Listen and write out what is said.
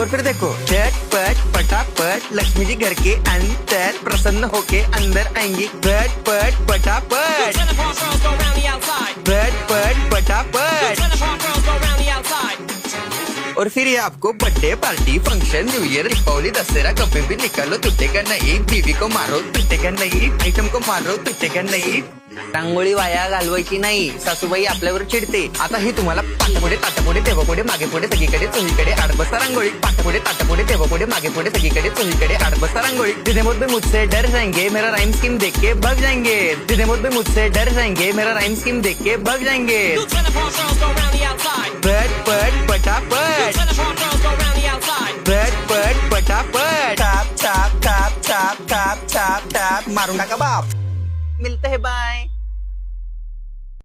और फिर देखो झटपट पटापट लक्ष्मी जी घर के अंदर प्रसन्न होके अंदर आएंगी। झटपट पटापट झटपट पटापट। और फिर ये आपको birthday party function new year Deepawali Dussehra कभी भी निकालो टूटेगा नहीं। बीवी को मारो टूटेगा नहीं, आइटम को मारो टूटेगा नहीं। रांगोळी वाया घालवायची नाही, सासूबाई आपल्यावर चिडते। आता ही तुम्हाला पाटापुढे ताटापुढे तेव्हापुढे मागे पुढे सगळीकडे चोहीकडे आडबसा रांगोळी। पाटापुढे ताटापुढे तेव्हापुढे मागे पुढे सगळीकडे चोहीकडे आडबसा रांगोळी। जितने मुझसे मुझसे डर जाएंगे मेरा राइम स्कीम देख के भाग जाएंगे। जितने मुझसे मुझसे डर जाएंगे मेरा राइम स्कीम देख के भाग जाएंगे। झटपट पटापट झटपट पटापट top top top top top top top मारून टाका बाप। मिलते हैं बाय।